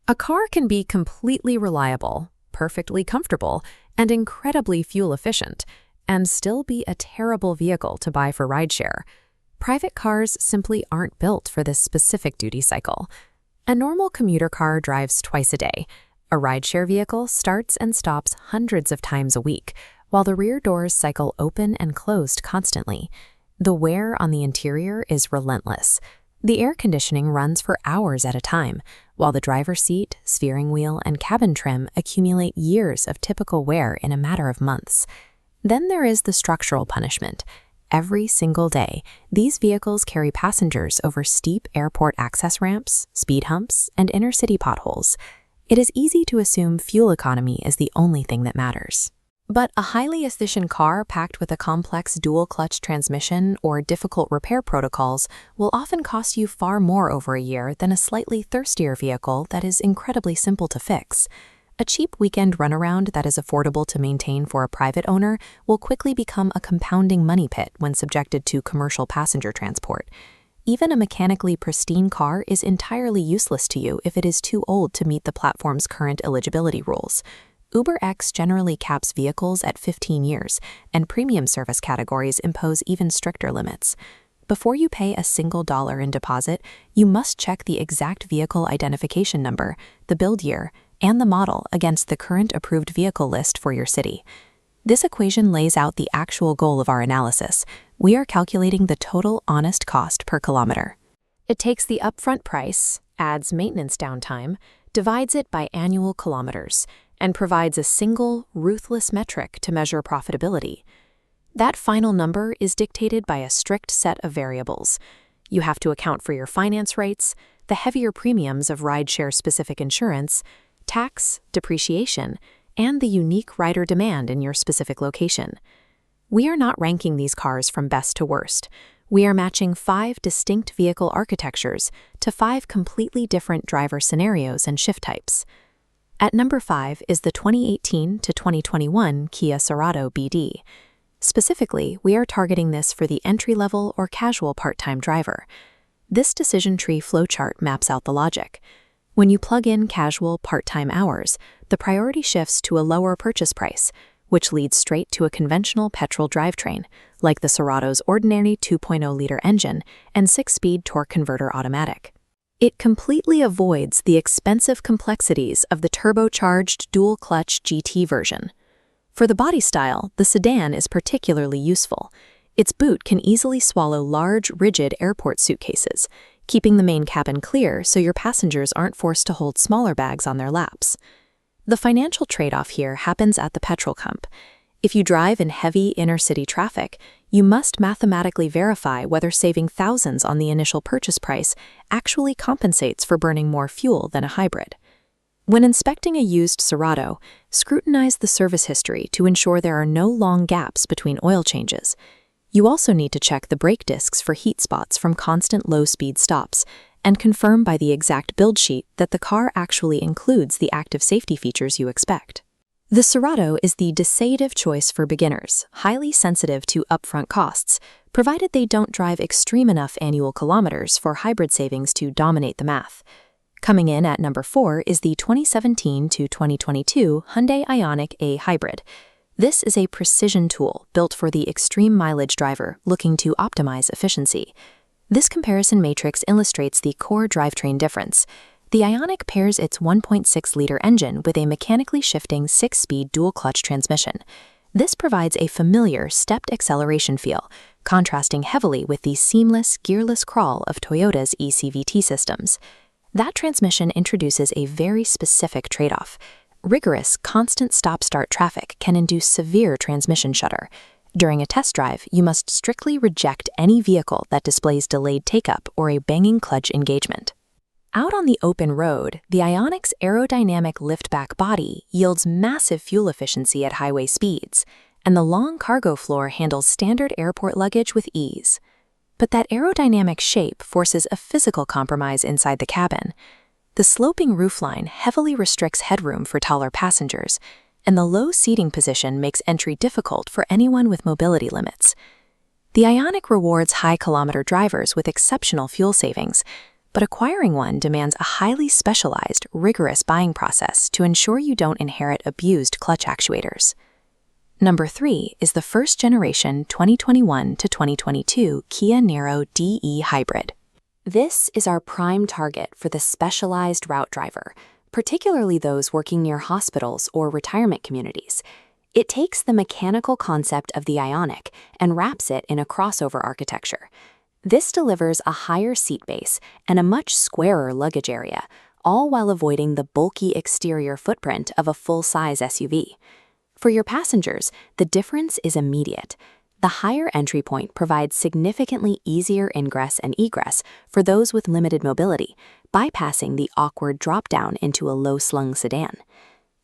A car can be completely reliable, perfectly comfortable, and incredibly fuel efficient, and still be a terrible vehicle to buy for rideshare. Private cars simply aren't built for this specific duty cycle. A normal commuter car drives twice a day. A rideshare vehicle starts and stops hundreds of times a week, while the rear doors cycle open and closed constantly. The wear on the interior is relentless. The air conditioning runs for hours at a time, while the driver's seat, steering wheel, and cabin trim accumulate years of typical wear in a matter of months. Then there is the structural punishment. Every single day, these vehicles carry passengers over steep airport access ramps, speed humps, and inner-city potholes. It is easy to assume fuel economy is the only thing that matters. But a highly efficient car packed with a complex dual-clutch transmission or difficult repair protocols will often cost you far more over a year than a slightly thirstier vehicle that is incredibly simple to fix. A cheap weekend runaround that is affordable to maintain for a private owner will quickly become a compounding money pit when subjected to commercial passenger transport. Even a mechanically pristine car is entirely useless to you if it is too old to meet the platform's current eligibility rules. UberX generally caps vehicles at 15 years, and premium service categories impose even stricter limits. Before you pay a single dollar in deposit, you must check the exact vehicle identification number, the build year, and the model against the current approved vehicle list for your city. This equation lays out the actual goal of our analysis. We are calculating the total honest cost per kilometer. It takes the upfront price, adds maintenance downtime, divides it by annual kilometers, and provides a single, ruthless metric to measure profitability. That final number is dictated by a strict set of variables. You have to account for your finance rates, the heavier premiums of rideshare-specific insurance, tax, depreciation, and the unique rider demand in your specific location. We are not ranking these cars from best to worst. We are matching 5 distinct vehicle architectures to 5 completely different driver scenarios and shift types. At number 5 is the 2018 to 2021 Kia Cerato BD. Specifically, we are targeting this for the entry-level or casual part-time driver. This decision tree flowchart maps out the logic. When you plug in casual part-time hours, the priority shifts to a lower purchase price, which leads straight to a conventional petrol drivetrain, like the Cerato's ordinary 2.0-liter engine and 6-speed torque converter automatic. It completely avoids the expensive complexities of the turbocharged dual-clutch GT version. For the body style, the sedan is particularly useful. Its boot can easily swallow large, rigid airport suitcases, keeping the main cabin clear so your passengers aren't forced to hold smaller bags on their laps. The financial trade-off here happens at the petrol pump. If you drive in heavy inner-city traffic, you must mathematically verify whether saving thousands on the initial purchase price actually compensates for burning more fuel than a hybrid. When inspecting a used Cerato, scrutinize the service history to ensure there are no long gaps between oil changes. You also need to check the brake discs for heat spots from constant low-speed stops and confirm by the exact build sheet that the car actually includes the active safety features you expect. The Cerato is the decisive choice for beginners, highly sensitive to upfront costs, provided they don't drive extreme enough annual kilometers for hybrid savings to dominate the math. Coming in at number 4 is the 2017 to 2022 Hyundai Ioniq Hybrid. This is a precision tool built for the extreme mileage driver looking to optimize efficiency. This comparison matrix illustrates the core drivetrain difference. The Ioniq pairs its 1.6-liter engine with a mechanically shifting 6-speed dual-clutch transmission. This provides a familiar stepped acceleration feel, contrasting heavily with the seamless, gearless crawl of Toyota's eCVT systems. That transmission introduces a very specific trade-off. Rigorous, constant stop-start traffic can induce severe transmission shudder. During a test drive, you must strictly reject any vehicle that displays delayed take-up or a banging clutch engagement. Out on the open road, the Ioniq's aerodynamic liftback body yields massive fuel efficiency at highway speeds, and the long cargo floor handles standard airport luggage with ease. But that aerodynamic shape forces a physical compromise inside the cabin. The sloping roofline heavily restricts headroom for taller passengers, and the low seating position makes entry difficult for anyone with mobility limits. The Ioniq rewards high-kilometer drivers with exceptional fuel savings, but acquiring one demands a highly specialized, rigorous buying process to ensure you don't inherit abused clutch actuators. Number 3 is the first-generation 2021 to 2022 Kia Niro DE Hybrid. This is our prime target for the specialized route driver, particularly those working near hospitals or retirement communities. It takes the mechanical concept of the Ioniq and wraps it in a crossover architecture. This delivers a higher seat base and a much squarer luggage area, all while avoiding the bulky exterior footprint of a full-size SUV. For your passengers, the difference is immediate. The higher entry point provides significantly easier ingress and egress for those with limited mobility, bypassing the awkward drop-down into a low-slung sedan.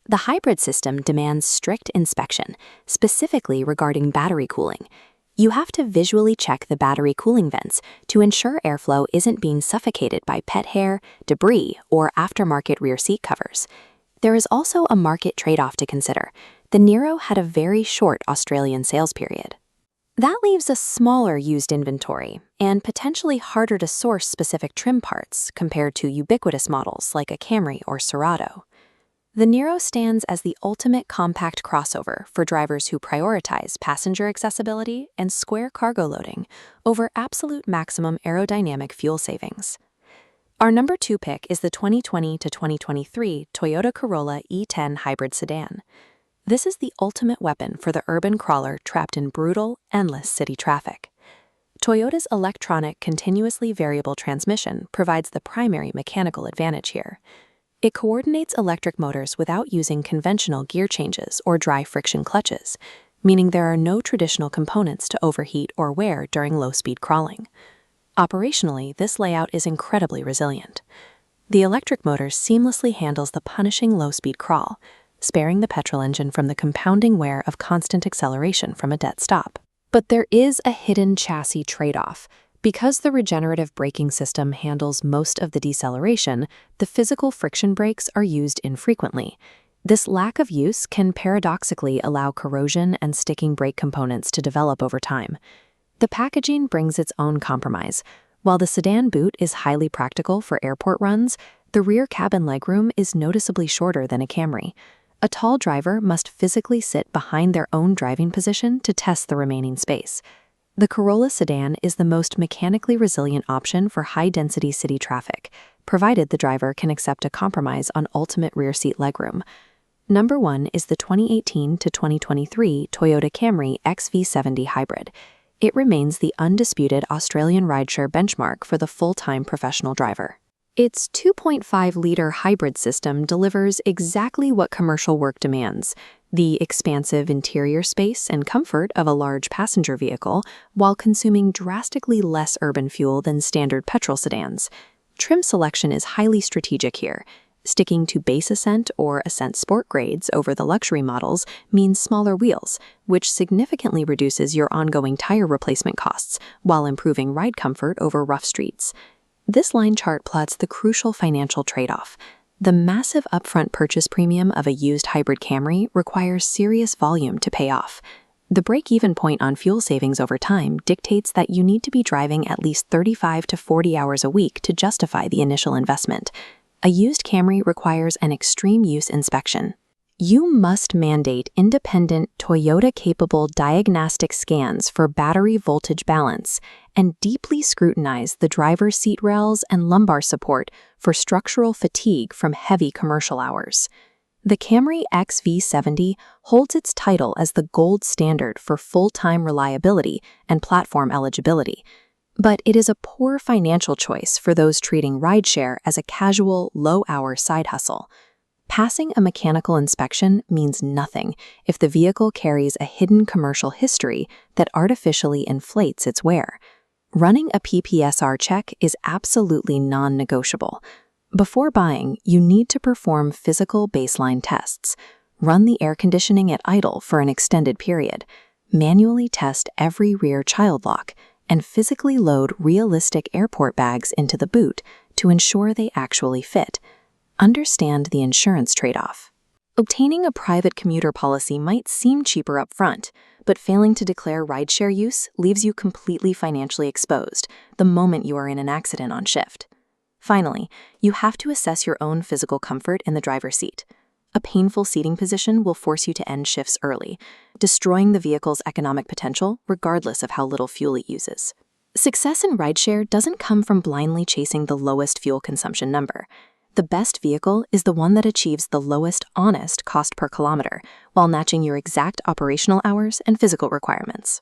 The hybrid system demands strict inspection, specifically regarding battery cooling. You have to visually check the battery cooling vents to ensure airflow isn't being suffocated by pet hair, debris, or aftermarket rear seat covers. There is also a market trade-off to consider. The Niro had a very short Australian sales period. That leaves a smaller used inventory and potentially harder to source specific trim parts compared to ubiquitous models like a Camry or Cerato. The Niro stands as the ultimate compact crossover for drivers who prioritize passenger accessibility and square cargo loading over absolute maximum aerodynamic fuel savings. Our number 2 pick is the 2020 to 2023 Toyota Corolla E10 Hybrid sedan. This is the ultimate weapon for the urban crawler trapped in brutal, endless city traffic. Toyota's electronic continuously variable transmission provides the primary mechanical advantage here. It coordinates electric motors without using conventional gear changes or dry friction clutches, meaning there are no traditional components to overheat or wear during low-speed crawling. Operationally, this layout is incredibly resilient. The electric motor seamlessly handles the punishing low-speed crawl, sparing the petrol engine from the compounding wear of constant acceleration from a dead stop. But there is a hidden chassis trade-off. Because the regenerative braking system handles most of the deceleration, the physical friction brakes are used infrequently. This lack of use can paradoxically allow corrosion and sticking brake components to develop over time. The packaging brings its own compromise. While the sedan boot is highly practical for airport runs, the rear cabin legroom is noticeably shorter than a Camry. A tall driver must physically sit behind their own driving position to test the remaining space. The Corolla sedan is the most mechanically resilient option for high-density city traffic, provided the driver can accept a compromise on ultimate rear seat legroom. Number 1 is the 2018 to 2023 Toyota Camry XV70 Hybrid. It remains the undisputed Australian rideshare benchmark for the full-time professional driver. Its 2.5-liter hybrid system delivers exactly what commercial work demands: the expansive interior space and comfort of a large passenger vehicle while consuming drastically less urban fuel than standard petrol sedans. Trim selection is highly strategic here. Sticking to base Ascent or Ascent Sport grades over the luxury models means smaller wheels, which significantly reduces your ongoing tire replacement costs while improving ride comfort over rough streets. This line chart plots the crucial financial trade-off. The massive upfront purchase premium of a used hybrid Camry requires serious volume to pay off. The break-even point on fuel savings over time dictates that you need to be driving at least 35 to 40 hours a week to justify the initial investment. A used Camry requires an extreme use inspection. You must mandate independent Toyota-capable diagnostic scans for battery voltage balance and deeply scrutinize the driver's seat rails and lumbar support for structural fatigue from heavy commercial hours. The Camry XV70 holds its title as the gold standard for full-time reliability and platform eligibility, but it is a poor financial choice for those treating rideshare as a casual, low-hour side hustle. Passing a mechanical inspection means nothing if the vehicle carries a hidden commercial history that artificially inflates its wear. Running a PPSR check is absolutely non-negotiable. Before buying, you need to perform physical baseline tests, run the air conditioning at idle for an extended period, manually test every rear child lock, and physically load realistic airport bags into the boot to ensure they actually fit. Understand the insurance trade-off. Obtaining a private commuter policy might seem cheaper up front, but failing to declare rideshare use leaves you completely financially exposed the moment you are in an accident on shift. Finally, you have to assess your own physical comfort in the driver's seat. A painful seating position will force you to end shifts early, destroying the vehicle's economic potential regardless of how little fuel it uses. Success in rideshare doesn't come from blindly chasing the lowest fuel consumption number. The best vehicle is the one that achieves the lowest honest cost per kilometer while matching your exact operational hours and physical requirements.